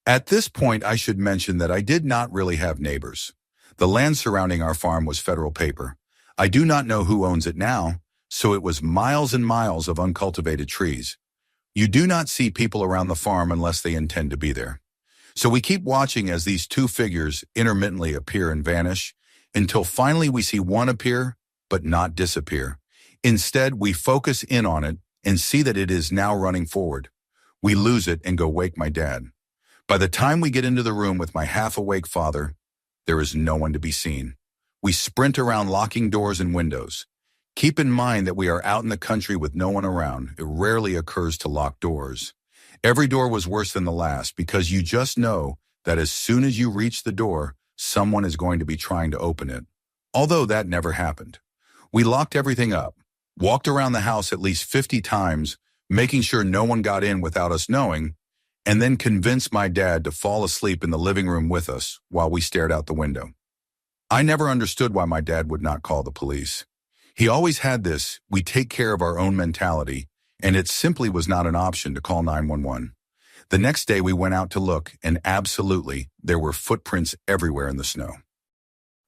At this point, I should mention that I did not really have neighbors. The land surrounding our farm was federal paper. I do not know who owns it now, so it was miles and miles of uncultivated trees. You do not see people around the farm unless they intend to be there. So we keep watching as these two figures intermittently appear and vanish, until finally we see one appear, but not disappear. Instead, we focus in on it and see that it is now running forward. We lose it and go wake my dad. By the time we get into the room with my half-awake father, there is no one to be seen. We sprint around locking doors and windows. Keep in mind that we are out in the country with no one around. It rarely occurs to lock doors. Every door was worse than the last because you just know that as soon as you reach the door, someone is going to be trying to open it. Although that never happened. We locked everything up, walked around the house at least 50 times, making sure no one got in without us knowing, and then convinced my dad to fall asleep in the living room with us while we stared out the window. I never understood why my dad would not call the police. He always had this, we take care of our own mentality, and it simply was not an option to call 911. The next day we went out to look, and absolutely, there were footprints everywhere in the snow.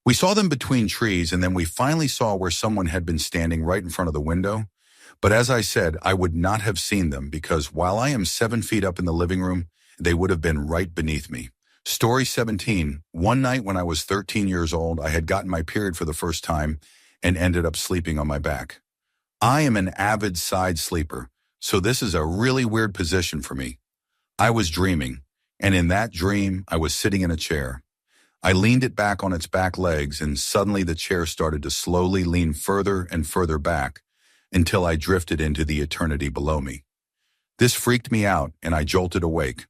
We saw them between trees, and then we finally saw where someone had been standing right in front of the window. But as I said, I would not have seen them because while I am 7 feet up in the living room, they would have been right beneath me. Story 17. One night when I was 13 years old, I had gotten my period for the first time and ended up sleeping on my back. I am an avid side sleeper, so this is a really weird position for me. I was dreaming, and in that dream, I was sitting in a chair. I leaned it back on its back legs, and suddenly the chair started to slowly lean further and further back until I drifted into the eternity below me. This freaked me out, and I jolted awake.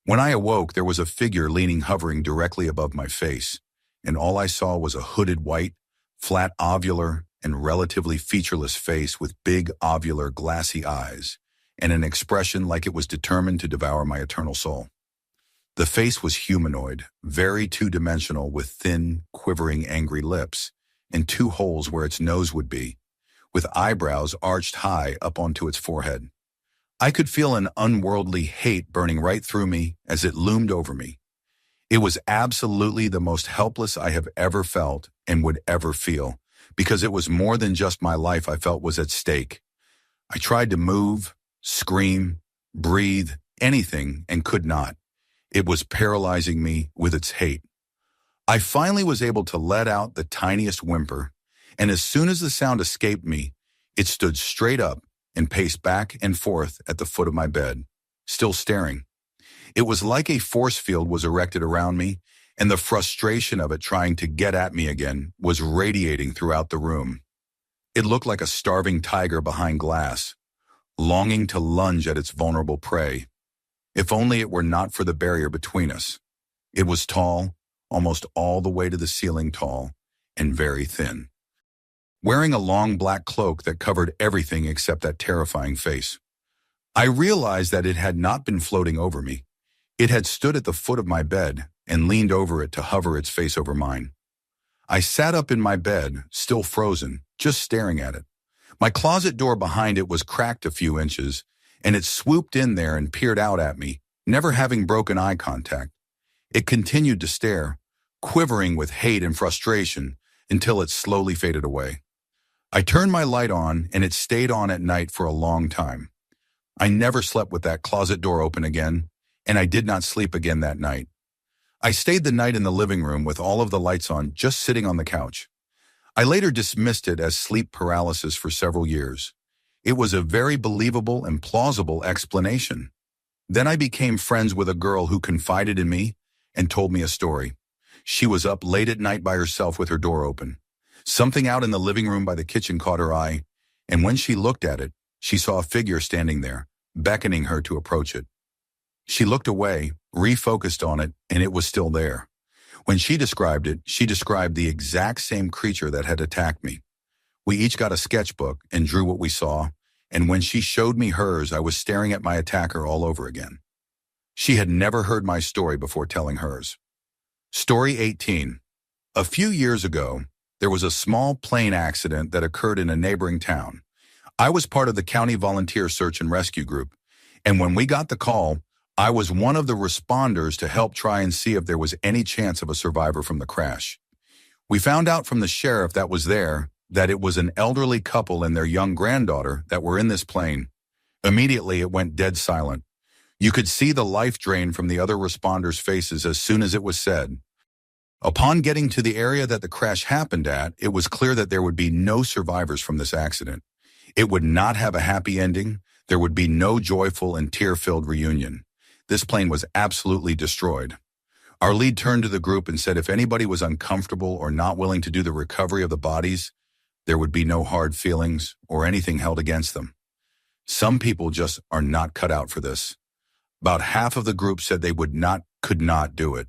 When I awoke, there was a figure hovering directly above my face, and all I saw was a hooded white, flat ovular, and relatively featureless face with big ovular glassy eyes, and an expression like it was determined to devour my eternal soul. The face was humanoid, very two-dimensional with thin, quivering, angry lips, and 2 holes where its nose would be, with eyebrows arched high up onto its forehead. I could feel an unworldly hate burning right through me as it loomed over me. It was absolutely the most helpless I have ever felt and would ever feel, because it was more than just my life I felt was at stake. I tried to move, scream, breathe, anything, and could not. It was paralyzing me with its hate. I finally was able to let out the tiniest whimper, and as soon as the sound escaped me, it stood straight up and paced back and forth at the foot of my bed, still staring. It was like a force field was erected around me, and the frustration of it trying to get at me again was radiating throughout the room. It looked like a starving tiger behind glass, longing to lunge at its vulnerable prey. If only it were not for the barrier between us. It was tall, almost all the way to the ceiling tall, and very thin. Wearing a long black cloak that covered everything except that terrifying face. I realized that it had not been floating over me. It had stood at the foot of my bed and leaned over it to hover its face over mine. I sat up in my bed, still frozen, just staring at it. My closet door behind it was cracked a few inches, and it swooped in there and peered out at me, never having broken eye contact. It continued to stare, quivering with hate and frustration, until it slowly faded away. I turned my light on, and it stayed on at night for a long time. I never slept with that closet door open again, and I did not sleep again that night. I stayed the night in the living room with all of the lights on, just sitting on the couch. I later dismissed it as sleep paralysis for several years. It was a very believable and plausible explanation. Then I became friends with a girl who confided in me and told me a story. She was up late at night by herself with her door open. Something out in the living room by the kitchen caught her eye, and when she looked at it, she saw a figure standing there, beckoning her to approach it. She looked away, refocused on it, and it was still there. When she described it, she described the exact same creature that had attacked me. We each got a sketchbook and drew what we saw, and when she showed me hers, I was staring at my attacker all over again. She had never heard my story before telling hers. Story 18. A few years ago, there was a small plane accident that occurred in a neighboring town. I was part of the county volunteer search and rescue group, and when we got the call, I was one of the responders to help try and see if there was any chance of a survivor from the crash. We found out from the sheriff that was there that it was an elderly couple and their young granddaughter that were in this plane. Immediately, it went dead silent. You could see the life drain from the other responders' faces as soon as it was said. Upon getting to the area that the crash happened at, it was clear that there would be no survivors from this accident. It would not have a happy ending. There would be no joyful and tear-filled reunion. This plane was absolutely destroyed. Our lead turned to the group and said if anybody was uncomfortable or not willing to do the recovery of the bodies, there would be no hard feelings or anything held against them. Some people just are not cut out for this. About half of the group said they could not do it.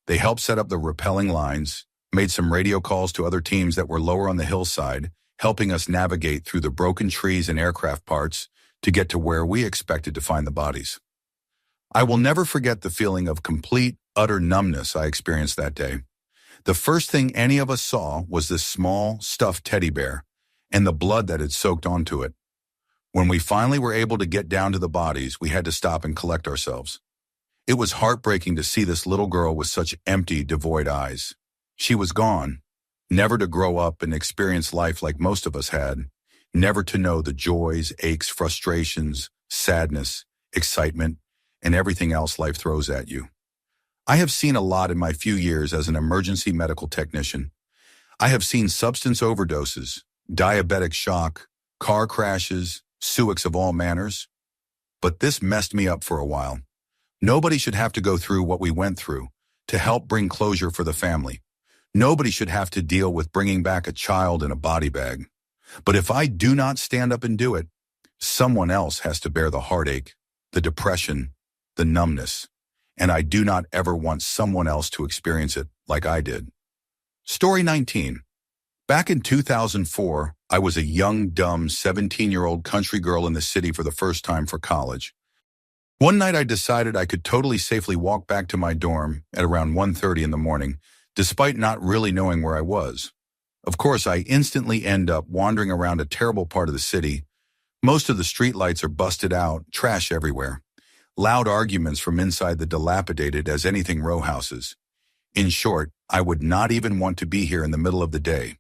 They helped set up the rappelling lines, made some radio calls to other teams that were lower on the hillside, helping us navigate through the broken trees and aircraft parts to get to where we expected to find the bodies. I will never forget the feeling of complete, utter numbness I experienced that day. The first thing any of us saw was this small, stuffed teddy bear and the blood that had soaked onto it. When we finally were able to get down to the bodies, we had to stop and collect ourselves. It was heartbreaking to see this little girl with such empty, devoid eyes. She was gone, never to grow up and experience life like most of us had, never to know the joys, aches, frustrations, sadness, excitement, and everything else life throws at you. I have seen a lot in my few years as an emergency medical technician. I have seen substance overdoses, diabetic shock, car crashes, suics of all manners. But this messed me up for a while. Nobody should have to go through what we went through to help bring closure for the family. Nobody should have to deal with bringing back a child in a body bag. But if I do not stand up and do it, someone else has to bear the heartache, the depression, the numbness, and I do not ever want someone else to experience it like I did. Story 19. Back in 2004, I was a young, dumb 17-year-old country girl in the city for the first time for college. One night I decided I could totally safely walk back to my dorm at around 1:30 in the morning, despite not really knowing where I was. Of course, I instantly end up wandering around a terrible part of the city. Most of the streetlights are busted out, trash everywhere. Loud arguments from inside the dilapidated as anything row houses. In short, I would not even want to be here in the middle of the day.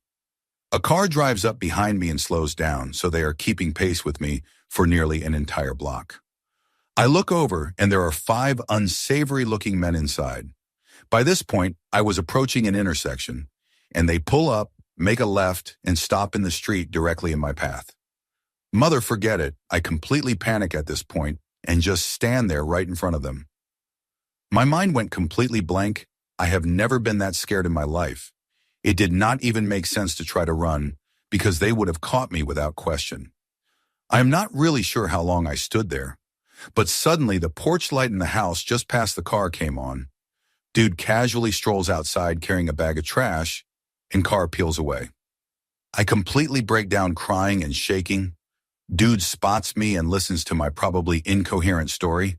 A car drives up behind me and slows down, so they are keeping pace with me for nearly an entire block. I look over, and there are 5 unsavory-looking men inside. By this point, I was approaching an intersection, and they pull up, make a left, and stop in the street directly in my path. Mother, forget it. I completely panic at this point and just stand there right in front of them. My mind went completely blank. I have never been that scared in my life. It did not even make sense to try to run because they would have caught me without question. I am not really sure how long I stood there, but suddenly the porch light in the house just past the car came on. Dude casually strolls outside carrying a bag of trash, and car peels away. I completely break down crying and shaking. Dude spots me and listens to my probably incoherent story,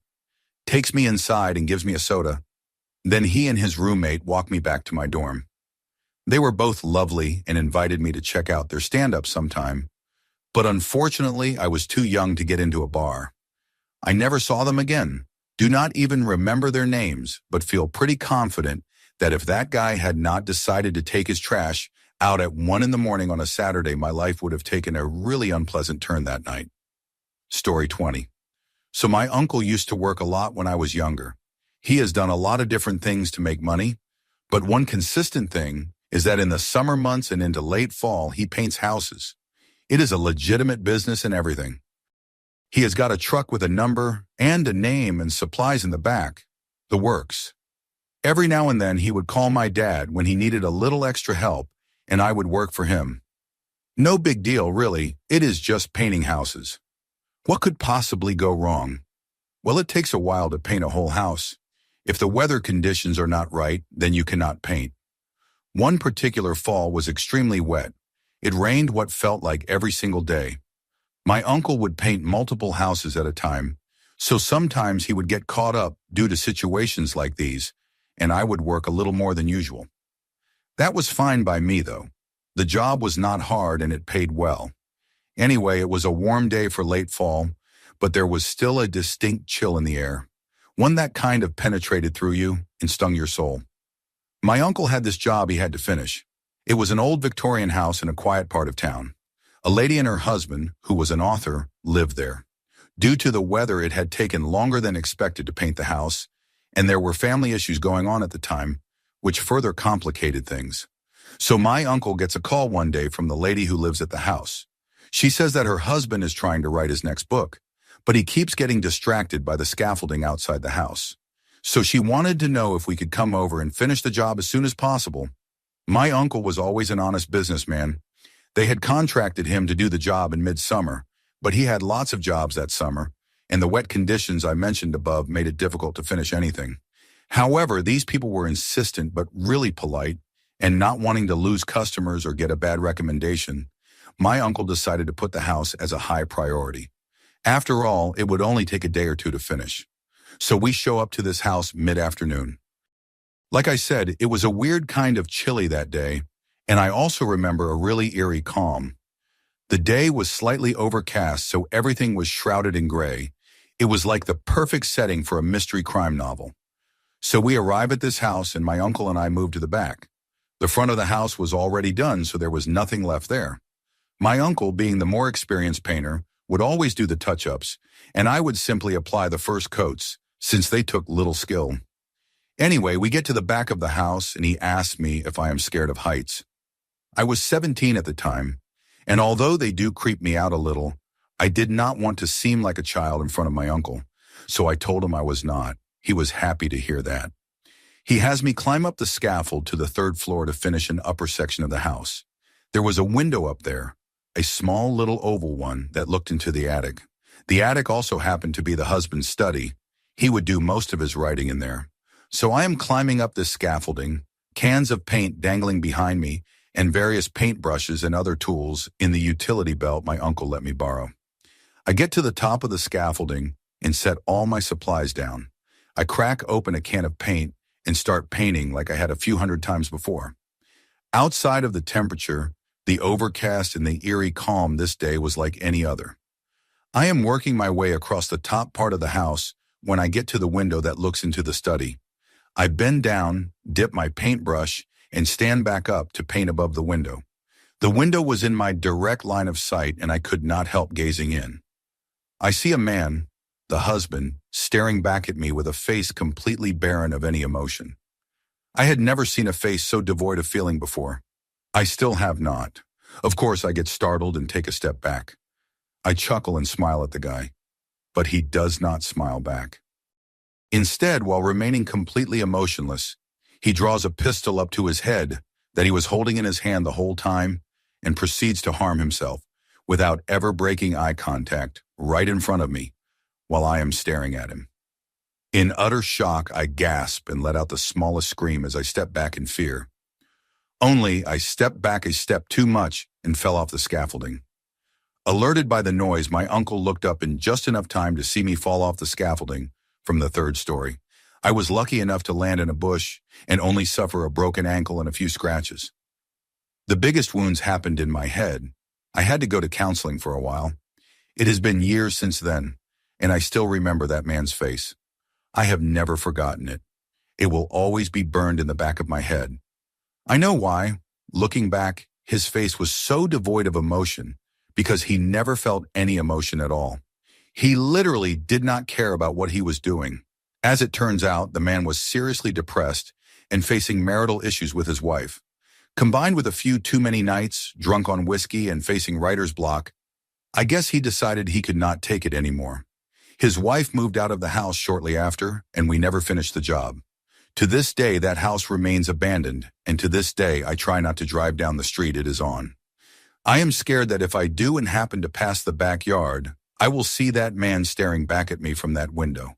takes me inside and gives me a soda. Then he and his roommate walk me back to my dorm. They were both lovely and invited me to check out their stand-up sometime, but unfortunately I was too young to get into a bar. I never saw them again, do not even remember their names, but feel pretty confident that if that guy had not decided to take his trash out at 1 in the morning on a Saturday, my life would have taken a really unpleasant turn that night. Story 20. So my uncle used to work a lot when I was younger. He has done a lot of different things to make money, but one consistent thing is that in the summer months and into late fall, he paints houses. It is a legitimate business and everything. He has got a truck with a number and a name and supplies in the back, the works. Every now and then he would call my dad when he needed a little extra help, and I would work for him. No big deal, really. It is just painting houses. What could possibly go wrong? Well, it takes a while to paint a whole house. If the weather conditions are not right, then you cannot paint. One particular fall was extremely wet. It rained what felt like every single day. My uncle would paint multiple houses at a time, so sometimes he would get caught up due to situations like these, and I would work a little more than usual. That was fine by me, though. The job was not hard and it paid well. Anyway, it was a warm day for late fall, but there was still a distinct chill in the air, one that kind of penetrated through you and stung your soul. My uncle had this job he had to finish, It was an old Victorian house in a quiet part of town. A lady and her husband, who was an author, lived there. Due to the weather, it had taken longer than expected to paint the house, and there were family issues going on at the time, which further complicated things. So my uncle gets a call one day from the lady who lives at the house. She says that her husband is trying to write his next book, but he keeps getting distracted by the scaffolding outside the house. So she wanted to know if we could come over and finish the job as soon as possible. My uncle was always an honest businessman. They had contracted him to do the job in midsummer, but he had lots of jobs that summer, and the wet conditions I mentioned above made it difficult to finish anything. However, these people were insistent but really polite, and not wanting to lose customers or get a bad recommendation, my uncle decided to put the house as a high priority. After all, it would only take a day or two to finish. So we show up to this house mid-afternoon. Like I said, it was a weird kind of chilly that day, and I also remember a really eerie calm. The day was slightly overcast, so everything was shrouded in gray. It was like the perfect setting for a mystery crime novel. So we arrive at this house, and my uncle and I move to the back. The front of the house was already done, so there was nothing left there. My uncle, being the more experienced painter, would always do the touch-ups, and I would simply apply the first coats, since they took little skill. Anyway, we get to the back of the house, and he asks me if I am scared of heights. I was 17 at the time, and although they do creep me out a little, I did not want to seem like a child in front of my uncle, so I told him I was not. He was happy to hear that. He has me climb up the scaffold to the third floor to finish an upper section of the house. There was a window up there, a small little oval one that looked into the attic. The attic also happened to be the husband's study. He would do most of his writing in there. So I am climbing up this scaffolding, cans of paint dangling behind me, and various paintbrushes and other tools in the utility belt my uncle let me borrow. I get to the top of the scaffolding and set all my supplies down. I crack open a can of paint and start painting like I had a few hundred times before. Outside of the temperature, the overcast and the eerie calm this day was like any other. I am working my way across the top part of the house when I get to the window that looks into the study. I bend down, dip my paintbrush, and stand back up to paint above the window. The window was in my direct line of sight, and I could not help gazing in. I see a man, the husband, staring back at me with a face completely barren of any emotion. I had never seen a face so devoid of feeling before. I still have not. Of course, I get startled and take a step back. I chuckle and smile at the guy, but he does not smile back. Instead, while remaining completely emotionless, he draws a pistol up to his head that he was holding in his hand the whole time and proceeds to harm himself without ever breaking eye contact right in front of me while I am staring at him. In utter shock, I gasp and let out the smallest scream as I step back in fear. Only I stepped back a step too much and fell off the scaffolding. Alerted by the noise, my uncle looked up in just enough time to see me fall off the scaffolding from the third story. I was lucky enough to land in a bush and only suffer a broken ankle and a few scratches. The biggest wounds happened in my head. I had to go to counseling for a while. It has been years since then, and I still remember that man's face. I have never forgotten it. It will always be burned in the back of my head. I know why. Looking back, his face was so devoid of emotion because he never felt any emotion at all. He literally did not care about what he was doing. As it turns out, the man was seriously depressed and facing marital issues with his wife. Combined with a few too many nights, drunk on whiskey and facing writer's block, I guess he decided he could not take it anymore. His wife moved out of the house shortly after, and we never finished the job. To this day, that house remains abandoned, and to this day, I try not to drive down the street it is on. I am scared that if I do and happen to pass the backyard, I will see that man staring back at me from that window,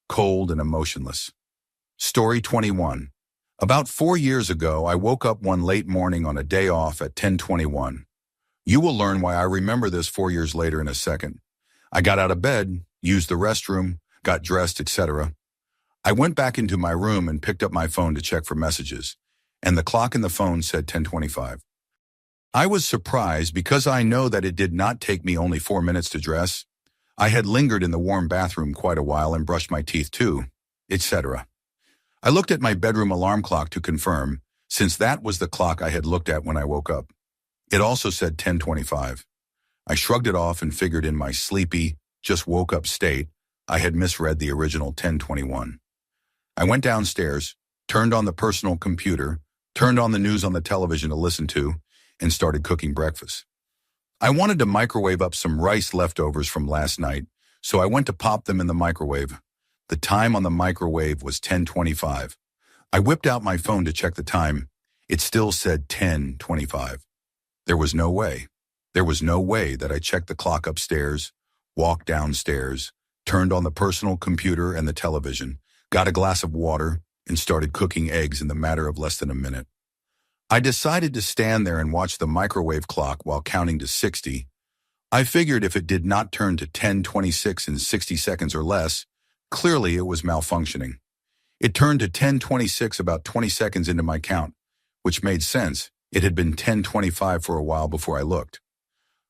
cold and emotionless. Story 21. About 4 years ago, I woke up one late morning on a day off at 10:21. You will learn why I remember this 4 years later in a second. I got out of bed, used the restroom, got dressed, etc. I went back into my room and picked up my phone to check for messages, and the clock in the phone said 10:25. I was surprised because I know that it did not take me only 4 minutes to dress. I had lingered in the warm bathroom quite a while and brushed my teeth too, etc. I looked at my bedroom alarm clock to confirm, since that was the clock I had looked at when I woke up. It also said 10:25. I shrugged it off and figured in my sleepy, just woke up state, I had misread the original 10:21. I went downstairs, turned on the personal computer, turned on the news on the television to listen to, and started cooking breakfast. I wanted to microwave up some rice leftovers from last night, so I went to pop them in the microwave. The time on the microwave was 10:25. I whipped out my phone to check the time. It still said 10:25. There was no way. There was no way that I checked the clock upstairs, walked downstairs, turned on the personal computer and the television, got a glass of water, and started cooking eggs in the matter of less than a minute. I decided to stand there and watch the microwave clock while counting to 60. I figured if it did not turn to 10:26 in 60 seconds or less, clearly it was malfunctioning. It turned to 10:26 about 20 seconds into my count, which made sense. It had been 10:25 for a while before I looked.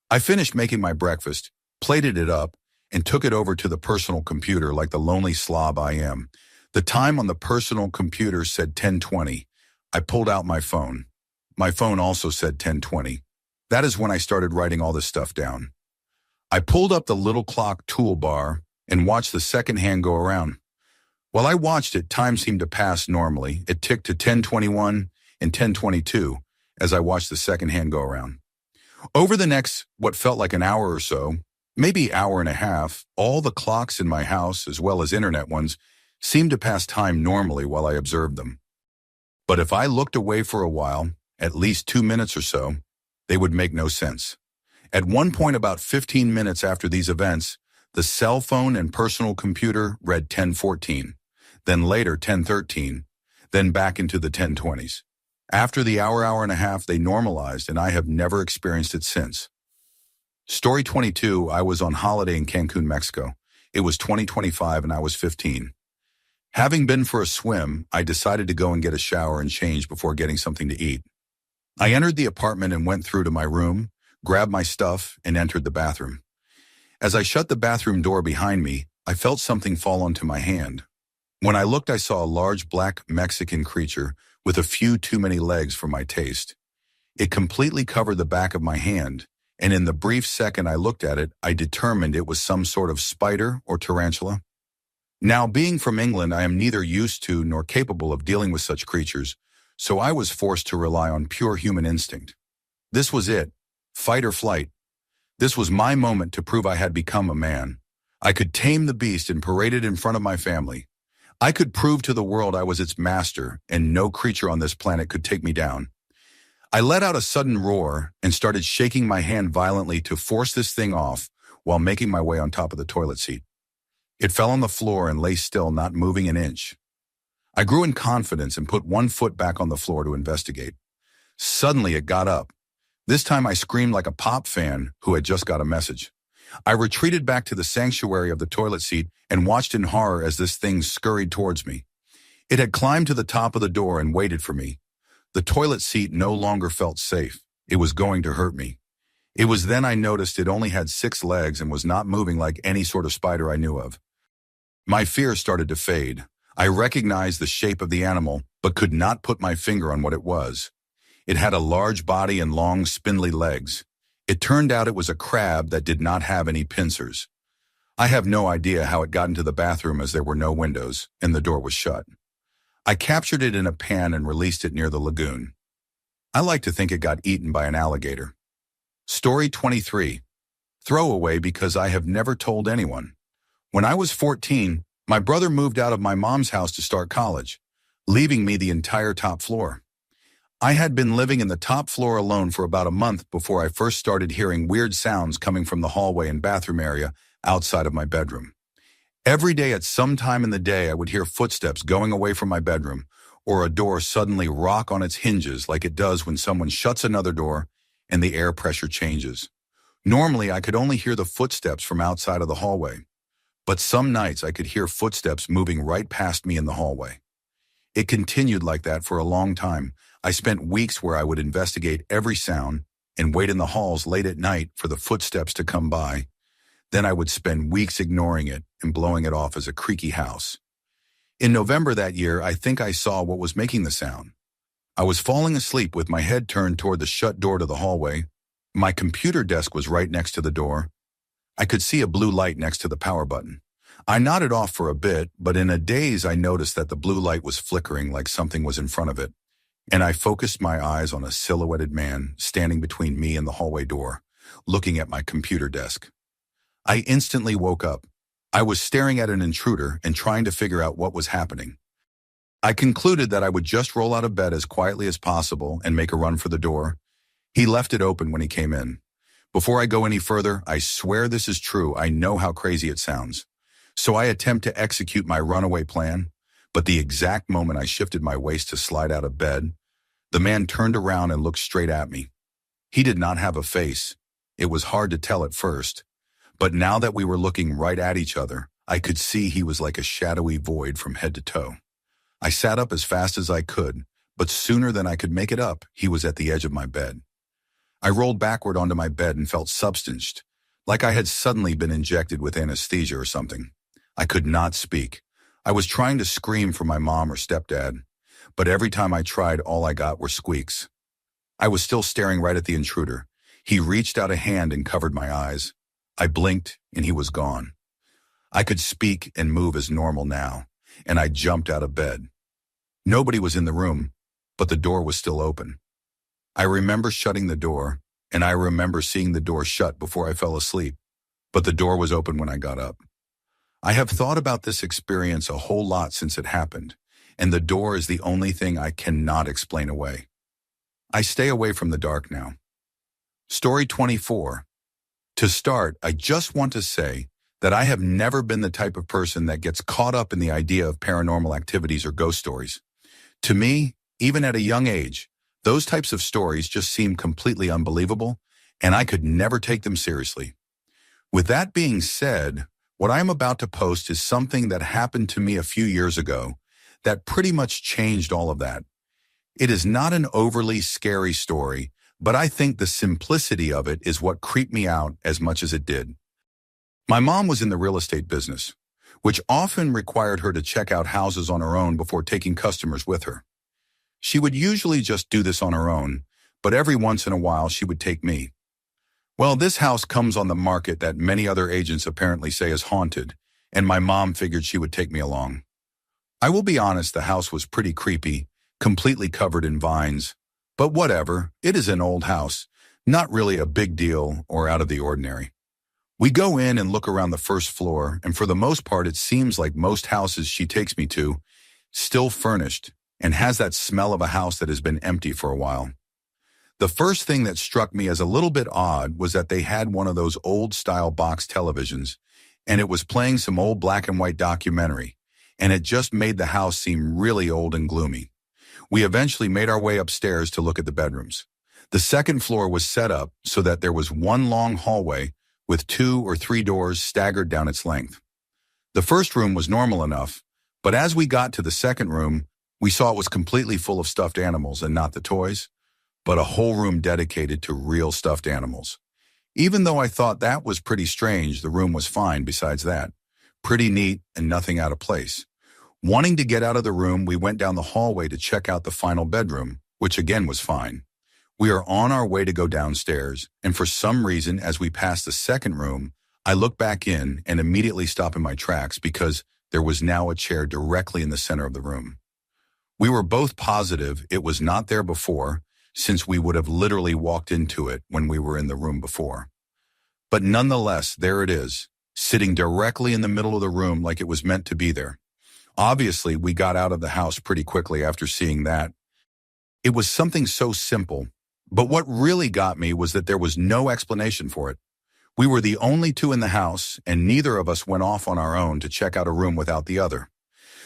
I finished making my breakfast, plated it up, and took it over to the personal computer like the lonely slob I am. The time on the personal computer said 10:20. I pulled out my phone. My phone also said 10:20. That is when I started writing all this stuff down. I pulled up the little clock toolbar and watched the second hand go around. While I watched it, time seemed to pass normally. It ticked to 10:21 and 10:22 as I watched the second hand go around. Over the next, what felt like an hour or so, maybe hour and a half, all the clocks in my house, as well as internet ones, seemed to pass time normally while I observed them. But if I looked away for a while, at least 2 minutes or so, they would make no sense. At one point about 15 minutes after these events, the cell phone and personal computer read 10:14, then later 10:13, then back into the 10:20s. After the hour and a half, they normalized, and I have never experienced it since. Story 22, I was on holiday in Cancun, Mexico. It was 2025 and I was 15. Having been for a swim, I decided to go and get a shower and change before getting something to eat. I entered the apartment and went through to my room, grabbed my stuff, and entered the bathroom. As I shut the bathroom door behind me, I felt something fall onto my hand. When I looked, I saw a large black Mexican creature with a few too many legs for my taste. It completely covered the back of my hand, and in the brief second I looked at it, I determined it was some sort of spider or tarantula. Now, being from England, I am neither used to nor capable of dealing with such creatures, so I was forced to rely on pure human instinct. This was it, fight or flight. This was my moment to prove I had become a man. I could tame the beast and parade it in front of my family. I could prove to the world I was its master, and no creature on this planet could take me down. I let out a sudden roar and started shaking my hand violently to force this thing off while making my way on top of the toilet seat. It fell on the floor and lay still, not moving an inch. I grew in confidence and put one foot back on the floor to investigate. Suddenly it got up. This time I screamed like a pop fan who had just got a message. I retreated back to the sanctuary of the toilet seat and watched in horror as this thing scurried towards me. It had climbed to the top of the door and waited for me. The toilet seat no longer felt safe. It was going to hurt me. It was then I noticed it only had 6 legs and was not moving like any sort of spider I knew of. My fear started to fade. I recognized the shape of the animal, but could not put my finger on what it was. It had a large body and long, spindly legs. It turned out it was a crab that did not have any pincers. I have no idea how it got into the bathroom as there were no windows and the door was shut. I captured it in a pan and released it near the lagoon. I like to think it got eaten by an alligator. Story 23. Throwaway because I have never told anyone. When I was 14, my brother moved out of my mom's house to start college, leaving me the entire top floor. I had been living in the top floor alone for about a month before I first started hearing weird sounds coming from the hallway and bathroom area outside of my bedroom. Every day at some time in the day, I would hear footsteps going away from my bedroom, or a door suddenly rock on its hinges like it does when someone shuts another door and the air pressure changes. Normally, I could only hear the footsteps from outside of the hallway, but some nights I could hear footsteps moving right past me in the hallway. It continued like that for a long time. I spent weeks where I would investigate every sound and wait in the halls late at night for the footsteps to come by. Then I would spend weeks ignoring it and blowing it off as a creaky house. In November that year, I think I saw what was making the sound. I was falling asleep with my head turned toward the shut door to the hallway. My computer desk was right next to the door. I could see a blue light next to the power button. I nodded off for a bit, but in a daze I noticed that the blue light was flickering like something was in front of it, and I focused my eyes on a silhouetted man standing between me and the hallway door, looking at my computer desk. I instantly woke up. I was staring at an intruder and trying to figure out what was happening. I concluded that I would just roll out of bed as quietly as possible and make a run for the door. He left it open when he came in. Before I go any further, I swear this is true. I know how crazy it sounds. So I attempt to execute my runaway plan, but the exact moment I shifted my waist to slide out of bed, the man turned around and looked straight at me. He did not have a face. It was hard to tell at first, but now that we were looking right at each other, I could see he was like a shadowy void from head to toe. I sat up as fast as I could, but sooner than I could make it up, he was at the edge of my bed. I rolled backward onto my bed and felt substanced, like I had suddenly been injected with anesthesia or something. I could not speak. I was trying to scream for my mom or stepdad, but every time I tried, all I got were squeaks. I was still staring right at the intruder. He reached out a hand and covered my eyes. I blinked, and he was gone. I could speak and move as normal now, and I jumped out of bed. Nobody was in the room, but the door was still open. I remember shutting the door, and I remember seeing the door shut before I fell asleep, but the door was open when I got up. I have thought about this experience a whole lot since it happened, and the door is the only thing I cannot explain away. I stay away from the dark now. Story 24. To start, I just want to say that I have never been the type of person that gets caught up in the idea of paranormal activities or ghost stories. To me, even at a young age, those types of stories just seem completely unbelievable, and I could never take them seriously. With that being said, what I am about to post is something that happened to me a few years ago that pretty much changed all of that. It is not an overly scary story, but I think the simplicity of it is what creeped me out as much as it did. My mom was in the real estate business, which often required her to check out houses on her own before taking customers with her. She would usually just do this on her own, but every once in a while she would take me. Well, this house comes on the market that many other agents apparently say is haunted, and my mom figured she would take me along. I will be honest, the house was pretty creepy, completely covered in vines. But whatever, it is an old house, not really a big deal or out of the ordinary. We go in and look around the first floor, and for the most part it seems like most houses she takes me to, still furnished, and has that smell of a house that has been empty for a while. The first thing that struck me as a little bit odd was that they had one of those old-style box televisions, and it was playing some old black and white documentary, and it just made the house seem really old and gloomy. We eventually made our way upstairs to look at the bedrooms. The second floor was set up so that there was one long hallway with 2 or 3 doors staggered down its length. The first room was normal enough, but as we got to the second room, we saw it was completely full of stuffed animals and not the toys, but a whole room dedicated to real stuffed animals. Even though I thought that was pretty strange, the room was fine besides that. Pretty neat and nothing out of place. Wanting to get out of the room, we went down the hallway to check out the final bedroom, which again was fine. We are on our way to go downstairs, and for some reason, as we passed the second room, I look back in and immediately stop in my tracks because there was now a chair directly in the center of the room. We were both positive it was not there before, since we would have literally walked into it when we were in the room before. But nonetheless, there it is, sitting directly in the middle of the room like it was meant to be there. Obviously, we got out of the house pretty quickly after seeing that. It was something so simple, but what really got me was that there was no explanation for it. We were the only two in the house, and neither of us went off on our own to check out a room without the other.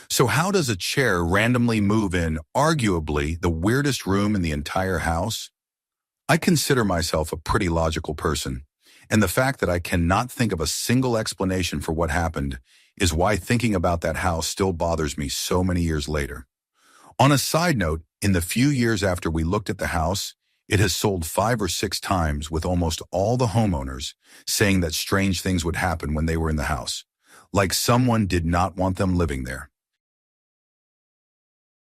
So how does a chair randomly move in arguably the weirdest room in the entire house? I consider myself a pretty logical person, and the fact that I cannot think of a single explanation for what happened is why thinking about that house still bothers me so many years later. On a side note, in the few years after we looked at the house, it has sold 5 or 6 times with almost all the homeowners saying that strange things would happen when they were in the house, like someone did not want them living there.